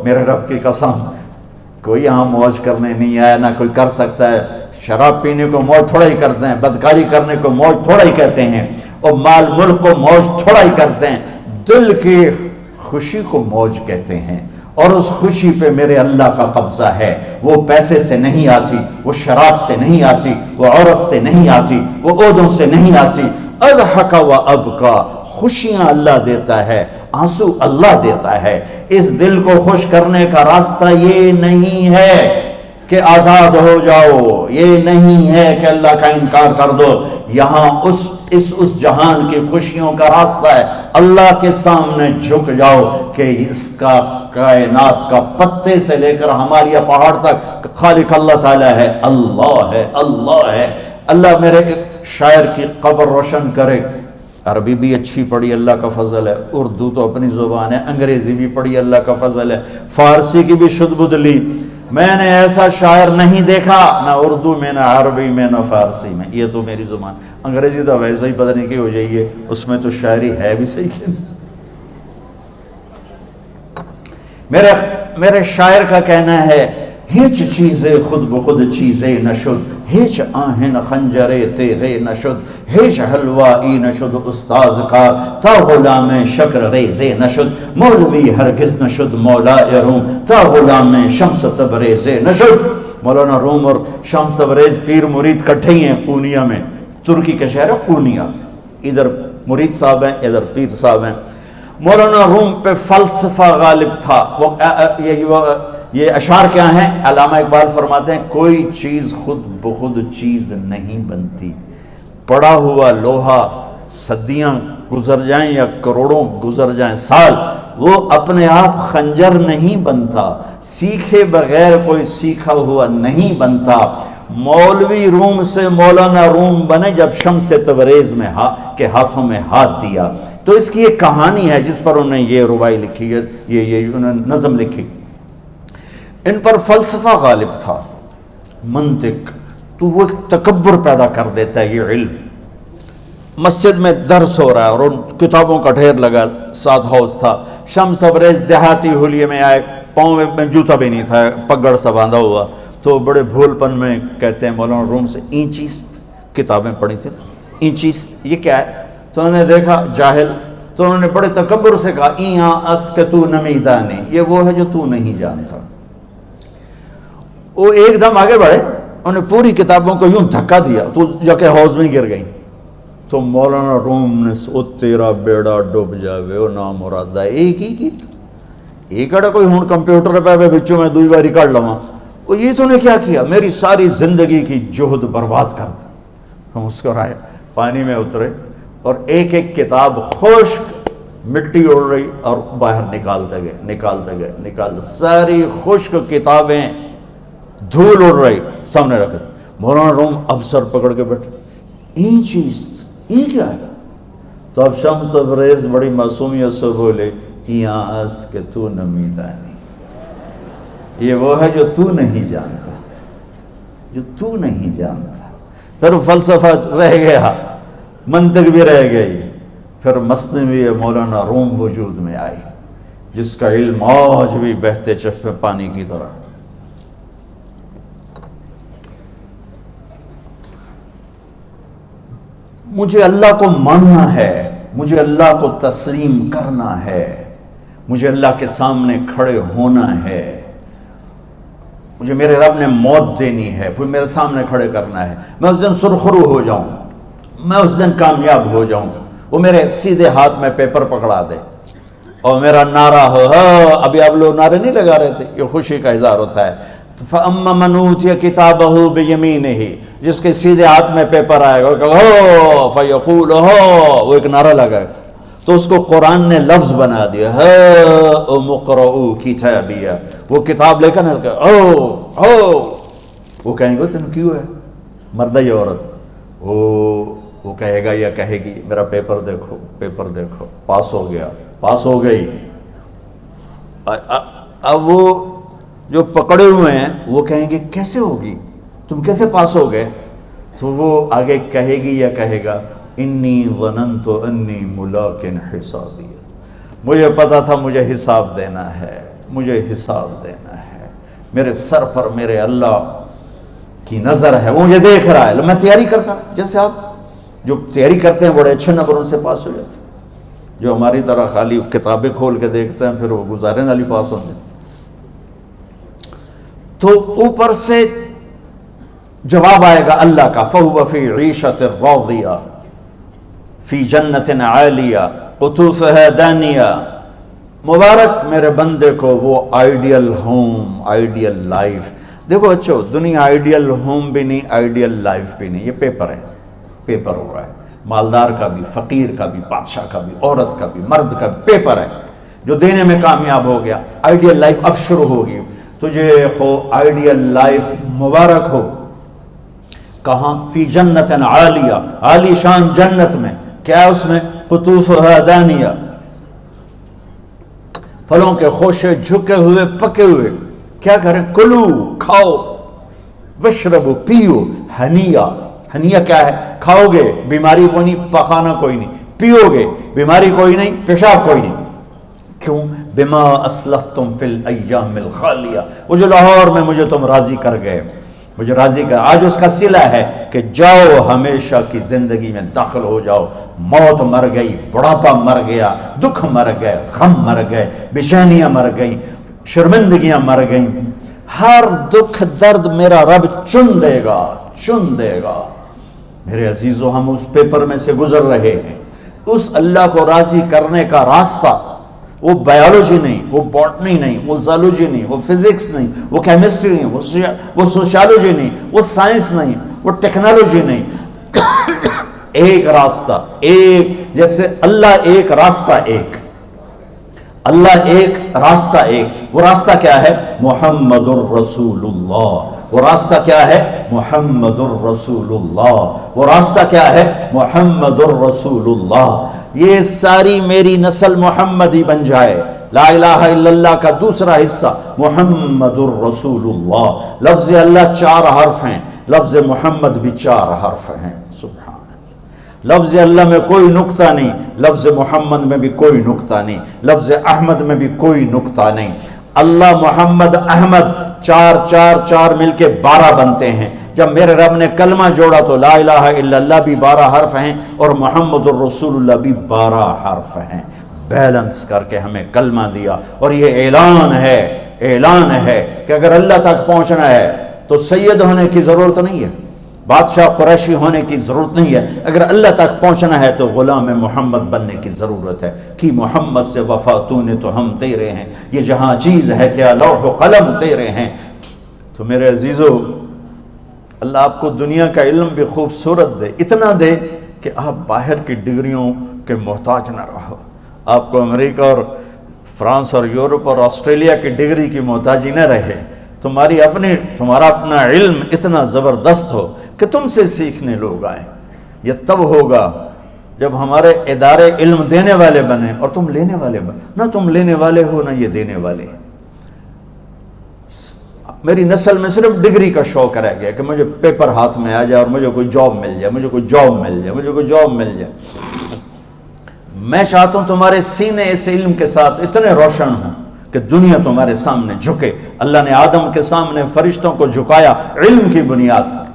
میرے رب کی قسم کوئی یہاں موج کرنے نہیں آیا، نہ کوئی کر سکتا ہے۔ شراب پینے کو موج تھوڑا ہی کرتے ہیں، بدکاری کرنے کو موج تھوڑا ہی کہتے ہیں، اور مال ملک کو موج تھوڑا ہی کرتے ہیں، دل کی خوشی کو موج کہتے ہیں۔ اور اس خوشی پہ میرے اللہ کا قبضہ ہے، وہ پیسے سے نہیں آتی، وہ شراب سے نہیں آتی، وہ عورت سے نہیں آتی، وہ عہدوں سے نہیں آتی۔ اضحک و ابکا، خوشیاں اللہ دیتا ہے، آنسو اللہ دیتا ہے۔ اس دل کو خوش کرنے کا راستہ یہ نہیں ہے کہ آزاد ہو جاؤ، یہ نہیں ہے کہ اللہ کا انکار کر دو۔ یہاں اس جہان کی خوشیوں کا راستہ ہے، اللہ کے سامنے جھک جاؤ کہ اس کا کائنات کا پتے سے لے کر ہماری پہاڑ تک خالق اللہ تعالیٰ ہے، اللہ ہے، اللہ ہے۔ اللہ میرے شاعر کی قبر روشن کرے۔ عربی بھی اچھی پڑھی، اللہ کا فضل ہے، اردو تو اپنی زبان ہے، انگریزی بھی پڑھی، اللہ کا فضل ہے، فارسی کی بھی شد بد لی۔ میں نے ایسا شاعر نہیں دیکھا، نہ اردو میں، نہ عربی میں، نہ فارسی میں، یہ تو میری زبان۔ انگریزی تو ویسے ہی پتہ نہیں کی ہو جائیے، اس میں تو شاعری ہے بھی صحیح ہے۔ میرے شاعر کا کہنا ہے، ہیچ چیزیں خود بخود چیزیں نشد، ہیچ آہن خنجرے تیغے نشد، ہیچ حلوائی نشد استاذ کا، تا غلام شکر ریزے نشد، مولوی ہرگز نشد مولا روم، تا غلام شمس تبریز نشد۔ مولانا روم اور شمس تبریز پیر مرید کٹھے ہی ہیں پونیا میں، ترکی کا شہر ہے پونیا، ادھر مرید صاحب ہیں، ادھر پیر صاحب ہیں۔ مولانا روم پہ فلسفہ غالب تھا۔ یہ اشعار کیا ہیں؟ علامہ اقبال فرماتے ہیں، کوئی چیز خود بخود چیز نہیں بنتی، پڑا ہوا لوہا صدیاں گزر جائیں یا کروڑوں گزر جائیں سال، وہ اپنے آپ خنجر نہیں بنتا، سیکھے بغیر کوئی سیکھا ہوا نہیں بنتا۔ مولوی روم سے مولانا روم بنے جب شمس تبریز میں کے ہاتھوں میں ہاتھ دیا۔ تو اس کی ایک کہانی ہے جس پر انہوں نے یہ ربائی لکھی ہے، یہ انہوں نے نظم لکھی۔ ان پر فلسفہ غالب تھا، منطق، تو وہ تکبر پیدا کر دیتا ہے یہ علم۔ مسجد میں درس ہو رہا ہے اور ان کتابوں کا ڈھیر لگا، ساتھ ہاؤس تھا۔ شمس تبریز دیہاتی حلیے میں آئے، پاؤں میں جوتا بھی نہیں تھا، پگڑ سا باندھا ہوا، تو بڑے بھول پن میں کہتے ہیں مولانا روم سے، اینچیست کتابیں پڑھی تھیں، اینچیست یہ کیا ہے؟ تو انہوں نے دیکھا جاہل، تو انہوں نے بڑے تکبر سے کہا، ایہاں است کہ تو نمیدانی، یہ وہ ہے جو تو نہیں جانتا۔ وہ ایک دم آگے بڑھے، انہوں نے پوری کتابوں کو یوں دھکا دیا تو جا کے حوض میں گر گئی۔ تو مولانا روم نے او تیرا بیڑا ڈوب جاوے او نام مرادہ، ایک ہی کی ایک اڑا کوئی ہون کمپیوٹر پہ بچوں میں دوئی باری کر لواں، وہ یہ تو نے کیا کیا، میری ساری زندگی کی جہد برباد کر دی۔ ہم مسکرائے، پانی میں اترے اور ایک ایک کتاب خشک مٹی اڑ رہی اور باہر نکالتے گئے، ساری خشک کتابیں دھول اڑ رہی سامنے رکھے۔ مولانا روم اب سر پکڑ کے بیٹھے، این چیز یہ کیا ہے؟ تو اب شمس تبریز بڑی معصومیت سے بولے، یہاں است کہ تو نمیدانی، یہ وہ ہے جو تو نہیں جانتا، جو تو نہیں جانتا۔ پھر فلسفہ رہ گیا، منطق بھی رہ گئی، پھر مثنوی مولانا روم وجود میں آئی، جس کا علم آج بھی بہتے چشمے پانی کی طرح۔ مجھے اللہ کو ماننا ہے، مجھے اللہ کو تسلیم کرنا ہے، مجھے اللہ کے سامنے کھڑے ہونا ہے، مجھے میرے رب نے موت دینی ہے، پھر میرے سامنے کھڑے کرنا ہے، میں اس دن سرخرو ہو جاؤں، میں اس دن کامیاب ہو جاؤں، وہ میرے سیدھے ہاتھ میں پیپر پکڑا دے اور میرا نعرہ ہو، ابھی آپ لوگ نعرے نہیں لگا رہے تھے، یہ خوشی کا اظہار ہوتا ہے۔ فَأَمَّا مَنْ أُوتِيَ كِتَابَهُ بِيَمِينِهِ، جس کے سیدھے ہاتھ میں پیپر آئے گا، فَيَقُولُ وہ ایک نعرہ لگائے گا، تو اس کو قرآن نے لفظ بنا دیا، هَاؤْمُ اقْرَءُوا كِتَابِيَهْ، وہ کتاب لے کر وہ کہیں گے تم کیوں ہے، مرد یا عورت، وہ کہے گا یا کہے گی میرا پیپر دیکھو، پیپر دیکھو، پاس ہو گیا، پاس ہو گئی۔ اب وہ جو پکڑے ہوئے ہیں وہ کہیں گے کیسے ہوگی، تم کیسے پاس ہو گئے؟ تو وہ آگے کہے گی یا کہے گا، انی ظننت انی ملاق حسابی، مجھے پتا تھا مجھے حساب دینا ہے، مجھے حساب دینا ہے، میرے سر پر میرے اللہ کی نظر ہے، وہ مجھے دیکھ رہا ہے۔ میں تیاری کرتا ہوں، جیسے آپ جو تیاری کرتے ہیں بڑے اچھے نمبروں سے پاس ہو جاتے ہیں، جو ہماری طرح خالی کتابیں کھول کے دیکھتے ہیں پھر وہ گزارے والی پاس ہوتے ہیں۔ تو اوپر سے جواب آئے گا اللہ کا، فَهُوَ فِي عِيشَةٍ رَاضِيَةٍ فِي جَنَّةٍ عَالِيَةٍ قُطُوفُهَا دَانِيَةٌ۔ مبارک میرے بندے کو وہ آئیڈیل ہوم، آئیڈیل لائف۔ دیکھو بچو، دنیا آئیڈیل ہوم بھی نہیں، آئیڈیل لائف بھی نہیں، یہ پیپر ہے، پیپر ہو رہا ہے، مالدار کا بھی، فقیر کا بھی، بادشاہ کا بھی، عورت کا بھی، مرد کا بھی پیپر ہے۔ جو دینے میں کامیاب ہو گیا، آئیڈیل لائف اب شروع ہوگی۔ تجھے ہو آئیڈیل لائف مبارک ہو۔ کہاں؟ فی جنت عالیہ، عالی شان جنت میں، کیا اس میں؟ قطوفها دانیہ، پھلوں کے خوشے جھکے ہوئے پکے ہوئے۔ کیا کریں؟ کلو، کھاؤ، وشربو، پیو، ہنیا۔ ہنیا کیا ہے؟ کھاؤ گے بیماری کوئی نہیں، پخانا کوئی نہیں، پیو گے بیماری کوئی نہیں، پیشاب کوئی نہیں۔ کیوں؟ بما اسلفتم فی الایام الخالیہ، وہ جو لاہور میں مجھے تم راضی کر گئے، مجھے راضی کر، آج اس کا صلہ ہے کہ جاؤ ہمیشہ کی زندگی میں داخل ہو جاؤ۔ موت مر گئی، بڑھاپا مر گیا، دکھ مر گئے، غم مر گئے، بے-چینیاں مر گئیں، شرمندگیاں مر گئیں۔ ہر دکھ درد میرا رب چن دے گا، چن دے گا۔ میرے عزیزو، ہم اس پیپر میں سے گزر رہے ہیں۔ اس اللہ کو راضی کرنے کا راستہ، وہ بایولوجی نہیں، وہ باٹنی نہیں، وہ زالوجی نہیں، وہ فزکس نہیں، وہ کیمسٹری نہیں، وہ سوشیالوجی نہیں، وہ سائنس نہیں، وہ ٹیکنالوجی نہیں۔ ایک راستہ، ایک، جیسے اللہ ایک، راستہ ایک، اللہ ایک، راستہ ایک۔ وہ راستہ کیا ہے؟ محمد الرسول اللہ۔ وہ راستہ کیا ہے؟ محمد الرسول اللہ۔ وہ راستہ کیا ہے؟ محمد الرسول اللہ۔ یہ ساری میری نسل محمدی بن جائے۔ لا الہ الا اللہ کا دوسرا حصہ محمد الرسول اللہ۔ لفظ اللہ 4 حرف ہیں، لفظ محمد بھی 4 حرف ہیں۔ سبحان اللہ۔ لفظ اللہ میں کوئی نقطہ نہیں، لفظ محمد میں بھی کوئی نقطہ نہیں، لفظ احمد میں بھی کوئی نقطہ نہیں۔ اللہ، محمد، احمد، 4 4 4 مل کے 12 بنتے ہیں۔ جب میرے رب نے کلمہ جوڑا تو لا الہ الا اللہ بھی 12 حرف ہیں اور محمد الرسول اللہ بھی 12 حرف ہیں۔ بیلنس کر کے ہمیں کلمہ دیا، اور یہ اعلان ہے، اعلان ہے کہ اگر اللہ تک پہنچنا ہے تو سید ہونے کی ضرورت نہیں ہے، بادشاہ قریشی ہونے کی ضرورت نہیں ہے۔ اگر اللہ تک پہنچنا ہے تو غلام محمد بننے کی ضرورت ہے۔ کہ محمد سے وفا تو نے تو ہم تیرے ہیں، یہ جہاں چیز ہے کیا لوح و قلم تیرے ہیں۔ تو میرے عزیزو، اللہ آپ کو دنیا کا علم بھی خوبصورت دے، اتنا دے کہ آپ باہر کی ڈگریوں کے محتاج نہ رہو، آپ کو امریکہ اور فرانس اور یورپ اور آسٹریلیا کی ڈگری کی محتاجی نہ رہے، تمہارا اپنا علم اتنا زبردست ہو کہ تم سے سیکھنے لوگ آئیں۔ یہ تب ہوگا جب ہمارے ادارے علم دینے والے بنے اور تم لینے والے بنے، نہ تم لینے والے ہو نہ یہ دینے والے۔ میری نسل میں صرف ڈگری کا شوق رہ گیا کہ مجھے پیپر ہاتھ میں آ جائے اور مجھے کوئی جاب مل جائے، مجھے کوئی جاب مل جائے، مجھے کوئی جاب مل جائے۔ میں چاہتا ہوں تمہارے سینے اس علم کے ساتھ اتنے روشن ہوں کہ دنیا تمہارے سامنے جھکے۔ اللہ نے آدم کے سامنے فرشتوں کو جھکایا علم کی بنیاد پر،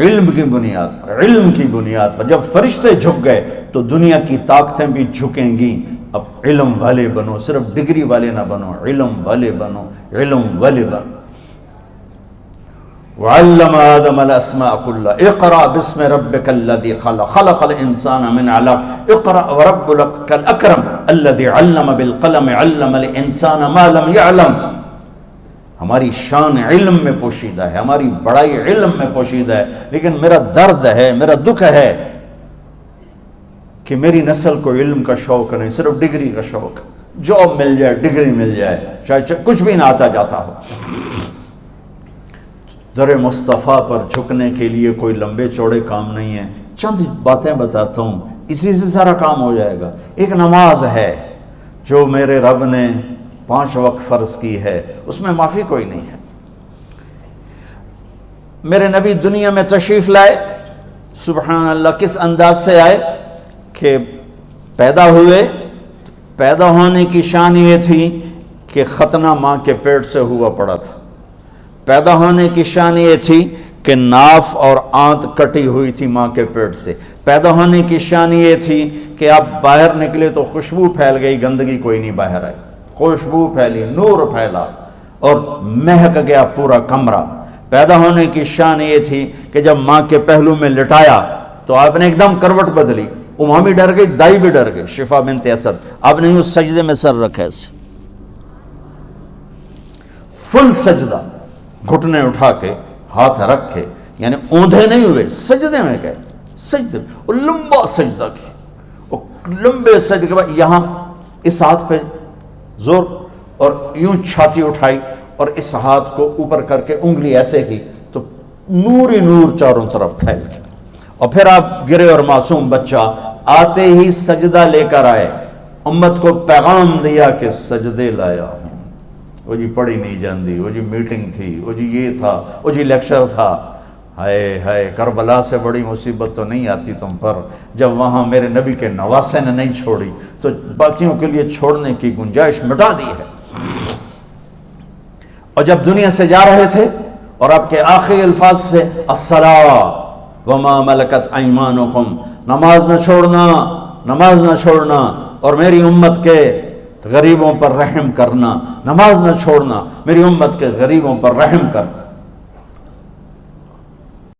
علم کی بنیاد پر، علم کی بنیاد پر۔ جب فرشتے جھک گئے تو دنیا کی طاقتیں بھی جھکیں گی۔ اب علم والے بنو، صرف ڈگری والے نہ بنو، علم والے بنو، علم والے بنو۔ وعلم آدم الاسماء كلها اقرأ باسم ربك الذي خلق خلق الانسان من علق اقرأ وربك الاكرم الذي علم بالقلم علم الانسان ما لم يعلم۔ ہماری شان علم میں پوشیدہ ہے، ہماری بڑائی علم میں پوشیدہ ہے، لیکن میرا درد ہے، میرا دکھ ہے کہ میری نسل کو علم کا شوق نہیں، صرف ڈگری کا شوق۔ جاب مل جائے، ڈگری مل جائے، چاہے کچھ بھی نہ آتا جاتا ہو۔ در مصطفیٰ پر جھکنے کے لیے کوئی لمبے چوڑے کام نہیں ہیں، چند باتیں بتاتا ہوں، اسی سے سارا کام ہو جائے گا۔ ایک نماز ہے جو میرے رب نے 5 وقت فرض کی ہے، اس میں معافی کوئی نہیں ہے۔ میرے نبی دنیا میں تشریف لائے، سبحان اللہ، کس انداز سے آئے کہ پیدا ہوئے، پیدا ہونے کی شان یہ تھی کہ ختنہ ماں کے پیٹ سے ہوا پڑا تھا. پیدا ہونے کی شان یہ تھی کہ ناف اور آنت کٹی ہوئی تھی ماں کے پیٹ سے. پیدا ہونے کی شان یہ تھی کہ آپ باہر نکلے تو خوشبو پھیل گئی, گندگی کوئی نہیں باہر آئی, خوشبو پھیلی, نور پھیلا اور مہک گیا پورا کمرہ. پیدا ہونے کی شان یہ تھی کہ جب ماں کے پہلو میں لٹایا تو آپ نے ایک دم کروٹ بدلی. اماں بھی ڈر گئی, دائی بھی ڈر گئی, شفا بنت اسد. آپ نے اس سجدے میں سر رکھا ایسے فل سجدہ, گھٹنے اٹھا کے ہاتھ رکھ کے, یعنی اوندھے نہیں ہوئے, سجدے میں گئے. سجدے اور لمبا سجدہ کی, اور لمبے سجدے کے بعد یہاں اس ہاتھ پہ زور اور یوں چھاتی اٹھائی اور اس ہاتھ کو اوپر کر کے انگلی ایسے کی تو نور ہی نور چاروں طرف پھیل گیا. اور پھر آپ گرے اور معصوم بچہ آتے ہی سجدہ لے کر آئے, امت کو پیغام دیا کہ سجدے لایا ہوں. وہ جی پڑھی نہیں جاندی, وہ جی میٹنگ تھی, وہ جی یہ تھا, وہ جی لیکچر تھا. ہائے ہائے, کربلا سے بڑی مصیبت تو نہیں آتی تم پر جب وہاں میرے نبی کے نواسے نے نہیں چھوڑی تو باقیوں کے لیے چھوڑنے کی گنجائش مٹا دی ہے. اور جب دنیا سے جا رہے تھے اور آپ کے آخری الفاظ تھے الصلاۃ وما ملکت ایمانکم, نماز نہ چھوڑنا, نماز نہ چھوڑنا, اور میری امت کے غریبوں پر رحم کرنا, نماز نہ چھوڑنا, میری امت کے غریبوں پر رحم کر.